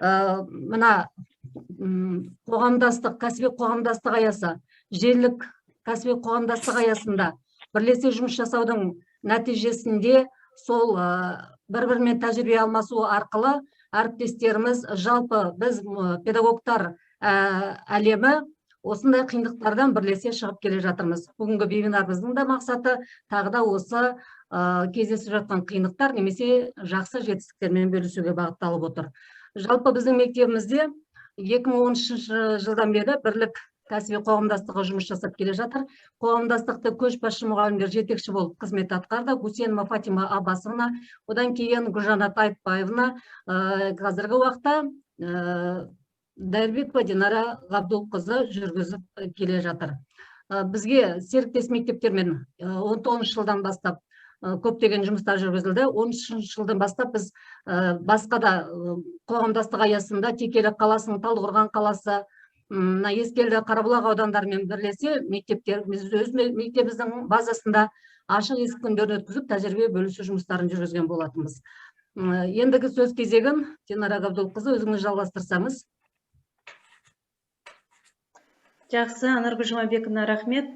мына қоғамдастық, кәсіби қоғамдастық аясы, желілік кәсіби қоғамдастық аясында бірлесе жұмыс жасаудың нәтижесінде сол бір-бірімен тәжірибе алмасу арқылы әріптестеріміз, жалпы біз педагогтар әлемі осындай қиындықтардан бірлесе шығып келе жатырмыз. Бүгінгі вебинарымыздың да мақсаты тағы да осы кездесіп жатқан қиындықтар немесе жақсы жетістіктермен бөлісуге бағытталып отыр. Жалпы біздің мектебімізде 2013 жылдан бері бірлік кәсіби қоғамдастығы жұмыс жасап келе жатыр. Қоғамдастықты көшбасшы мұғалімдер жетекші болып қызмет атқарды. Гусенова Фатима Аббасовна, одан кейін Гүлжанат Айтбаевна, қазіргі уақытта Дайырбекова Динара Ғабдулқызы жүргізіп келе жатыр. Бізге серіктес мектептермен 19 жылдан бастап көптеген жұмыстар жүргізілді. 13 жылдан бастап біз басқа да қоғамдастық аясында Текелі қаласының, Талдықорған қаласы, Ескелді, Қарабұлақ аудандарымен бірлесе мектептеріміз өз мектебіміздің базасында ашық есік күндерін өткізіп, тәжірибе бөлісу жұмыстарын жүргізген болатынбыз. Ендігі сөз кезегін Динара Ғабдулқызы өзіңіз жалғастырсаңыз. Жақсы, Анаргүл Жұмабековна, рахмет.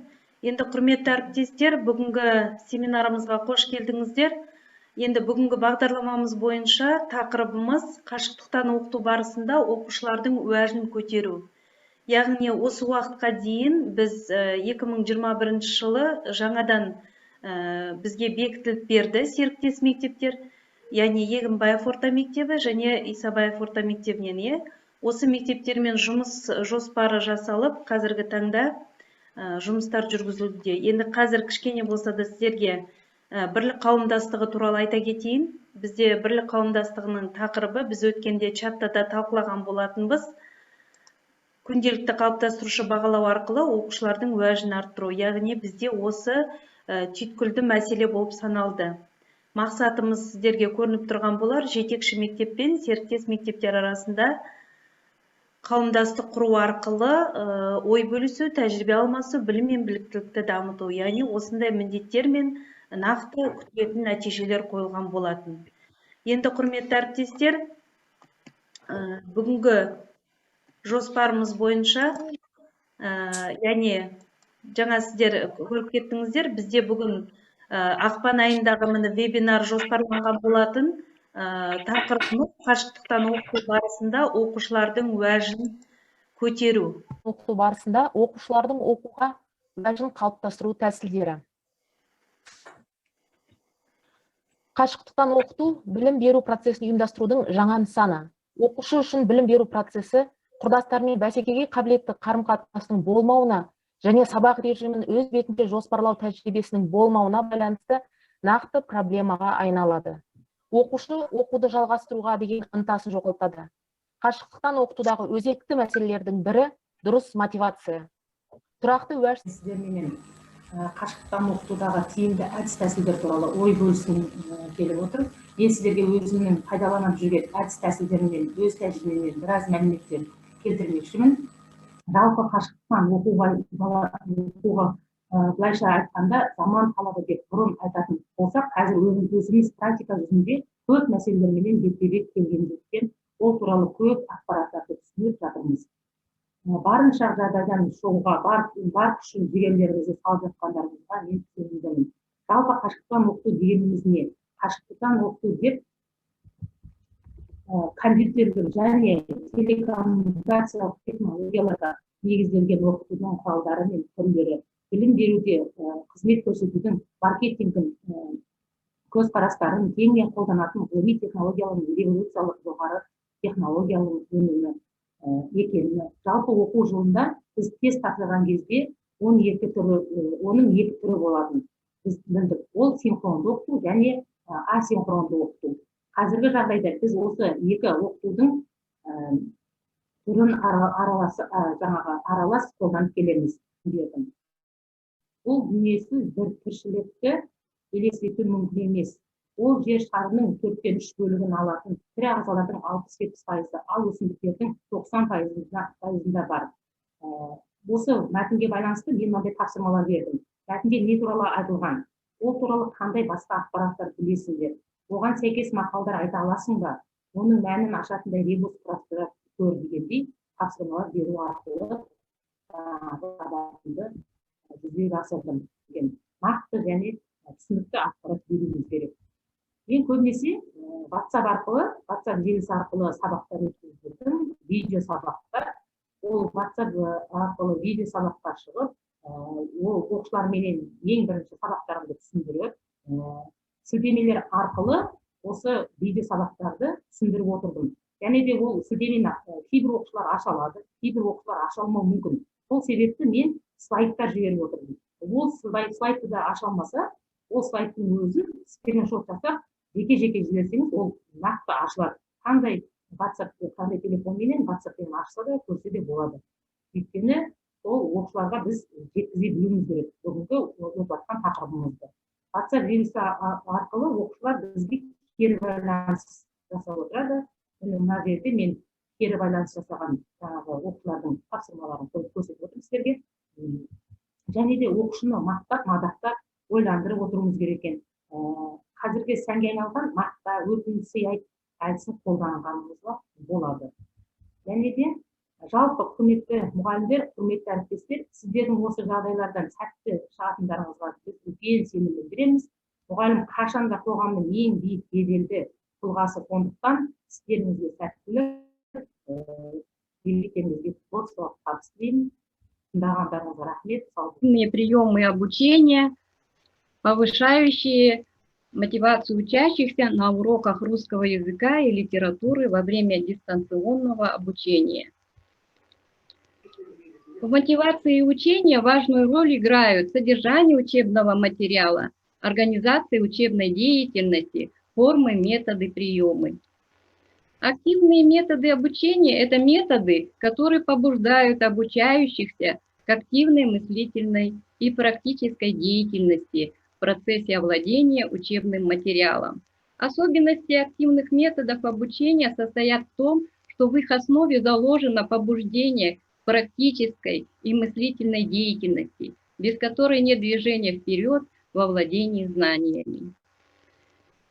Енді құрметті әріптестер, бүгінгі семинарымызға қош келдіңіздер. Енді бүгінгі бағдарламамыз бойынша тақырыбымыз қашықтықтан оқыту барысында оқушылардың уәжін көтеру. Яғни осы уақытқа дейін біз 2021 жылы жаңадан бізге бекітіліп берді серіктес мектептер, яғни Егінбаев орта мектебі және Исабаев орта мектебінен. Осы мектептермен жұмыс жоспары жасалып, қазіргі таңда жұмыстар жүргізілуде. Енді қазір кішкене болса да сіздерге бірлік қауымдастығы туралы айта кетейін. Бізде бірлік қауымдастығының тақырыбы біз өткенде чатта талқылаған болатынбыз. Күнделікті қалыптастырушы бағалау арқылы оқушылардың уәжін арттыру. Яғни бізде осы түйткілді мәселе болып саналды. Мақсатымыз сіздерге көрініп тұрған болар, жетекші мектеп пен серіктес мектептер арасында қауымдастық құру арқылы ой бөлісу, тәжірибе алмасу, білім мен біліктілікті дамыту. Яғни осындай міндеттер мен нақты күтілетін нәтижелер қойылған болатын. Енді құрметті әріптестер, бүгінгі жоспарымыз бойынша, яғни жаңа сіздер көріп кеттіңіздер, бізде бүгін ақпан айындағы вебинар жоспарланған болатын. Тақырыбымыз қашықтықтан оқыту барысында оқушылардың уәжін көтеру. Оқыту барысында оқушылардың оқуға уәжін қалыптастыру тәсілдері. Қашықтықтан оқыту білім беру процесін ұйымдастырудың жаңа нысаны. Оқушы үшін білім беру процесі құрдастармен бәсекеге қабілетті қарым-қатынастың болмауына және сабақ режимін өз бетінше жоспарлау тәжірибесінің болмауына байланысты нақты проблемаға айналады. Оқушы оқуды жалғастыруға деген ынтасын жоғалтады. Қашықтықтан оқытудағы өзекті мәселелердің бірі дұрыс мотивация. Тұрақты уәж сіздермен қашықтықтан оқытудағы тиімді әдіс тәсілдер туралы ой бөліскім келіп отыр. Мен сіздерге өзімнің пайдаланып жүрген әдіс тәсілдермен, өз тәжірибеммен біраз мәліметтер келтірмекшімін. Жалпы қашықтықтан оқуға былайша айтқанда заман талабы деп бұрын айтатын болсақ, қазір өзіміз практика жүзінде көп мәселелермен бетпе-бет келгендіктен ол туралы көп ақпараттарды түсініп жатырмыз. Барынша жағдайдан шығуға бар күшін жігерлеріңізді салып жатқандарыңызға мен сенімдімін. Жалпы қашықтықтан оқыту дегеніміз не? Қашықтықтан оқыту деп компьютерлік және телекоммуникациялық технологияларға негізделген оқытудың құралдары мен түрлері, білім беруде қызмет көрсетудің маркетингін көзқарастарын кеңінен қолданатын ғылыми технологиялардың революциялық жоғары технологиялық өнімі екені. Жалпы оқу жылында біз тест тапсырған кезде оның екі түрі болатын. Біз білдік, ол синхронды оқыту және асинхронды оқыту. Қазіргі жағдайда біз осы екі оқытудың түрін аралас қолданып келеміз. Бұл дүниесіз бір тіршілікті елестету мүмкін емес. Ол жер шарының 4/3 бөлігін алатын тірі ағзалардың 67%, ал өсімдіктердің 90%-да бар. Осы мәтінге байланысты мен мынандай тапсырмалар бердім. Мәтінде не туралы айтылған? Ол туралы қандай басқа ақпараттар білесіңдер? Оған сәйкес мақалдар айта аласың ба? оның мәнін ашатындай ребус құрастыра көр дегендей тапсырмалар беру арқылы сабағымды жүзеге асырдым деген нақты және түсінікті ақпарат беруіміз керек. Мен көбінесе WhatsApp арқылы, WhatsApp желісі арқылы сабақтар өткізіп жүрдім, видео сабақтар. Ол WhatsApp арқылы видео сабаққа шығып, ол оқушыларменен ең бірінші сабақтарымды түсіндіріп, сілтемелер арқылы осы видео сабақтарды түсіндіріп отырдым. Және де ол сілтемені кейбір оқушылар аша алады, кейбір оқушылар аша алмауы мүмкін. Сол себепті мен слайдтар жіберіп отырдым. Ол слайдты да аша алмаса, ол слайдтың өзін скриншот жасап, жеке-жеке жіберсеңіз, ол нақты ашылады. Қандай WhatsApp, қандай телефонменен WhatsAppпен ашса да, көрсе де болады. Өйткені ол оқушыларға біз жеткізе білуіміз керек. Бүгінгі өтіп жатқан тақырыбымызды. WhatsApp желісі арқылы оқушылар бізге кері байланыс жасап отырады. Мына жерде мен кері байланыс жасаған оқушылардың тапсырмаларын көрсетіп отырмын сіздерге. Және де оқушыны мақтап, мадақтап, ойландырып отыруымыз керек екен. Қазіргі сәнге айналған мақта, өтініш, сый әдісін қолданғанымызға болады. Және де жалпы құрметті мұғалімдер, құрметті әріптестер, сіздердің осы жағдайлардан сәтті шығатындарыңызға біз үлкен сенім білдіреміз. Мұғалім қашанда қоғамның ең биік беделді тұлғасы, сондықтан сіздеріңізге сәттілік, берекеңізге творчестволық табыс тілеймін. Тыңдағандарыңызға рахмет. Приемы обучения, повышающие мотивацию учащихся на уроках русского языка и литературы во время дистанционного обучения. В мотивации учения важную роль играют содержание учебного материала, организация учебной деятельности, формы, методы, приемы. Активные методы обучения – это методы, которые побуждают обучающихся к активной мыслительной и практической деятельности в процессе овладения учебным материалом. Особенности активных методов обучения состоят в том, что в их основе заложено побуждение к практической и мыслительной деятельности, без которой нет движения вперед во владении знаниями.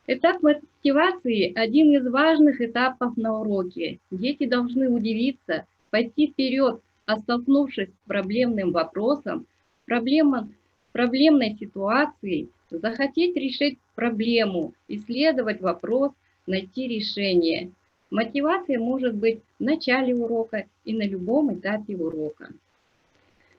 Этап мотивации – один из важных этапов на уроке. Дети должны удивиться, пойти вперед, а столкнувшись с проблемным вопросом, проблемной ситуацией, захотеть решить проблему, исследовать вопрос, найти решение. Мотивация может быть в начале урока и на любом этапе урока.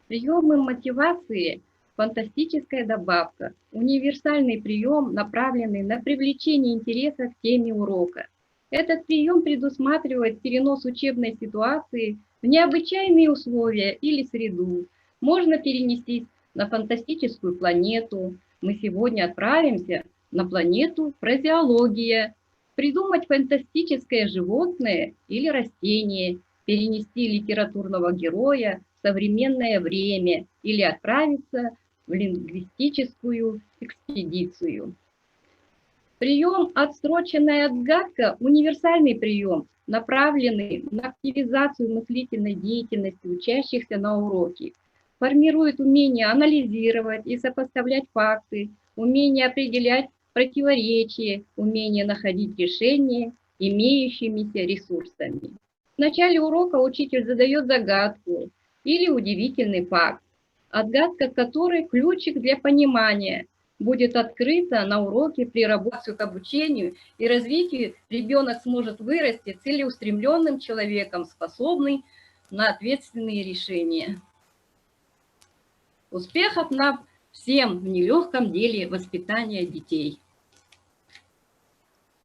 Приемы мотивации – фантастическая добавка, универсальный прием, направленный на привлечение интереса к теме урока. Этот прием предусматривает перенос учебной ситуации в необычайные условия или среду. Можно перенести на фантастическую планету. Мы сегодня отправимся на планету фразеология. Придумать фантастическое животное или растение, перенести литературного героя в современное время или отправиться в лингвистическую экспедицию. Прием «Отсроченная отгадка» – универсальный прием, направленный на активизацию мыслительной деятельности учащихся на уроке. Формирует умение анализировать и сопоставлять факты, умение определять противоречия, умение находить решения имеющимися ресурсами. В начале урока учитель задает загадку или удивительный факт, отгадка которой ключик для понимания будет открыта на уроке при работе к обучению и развитию. Ребенок сможет вырасти целеустремленным человеком, способным на ответственные решения. Успехов нам всем в нелегком деле воспитания детей.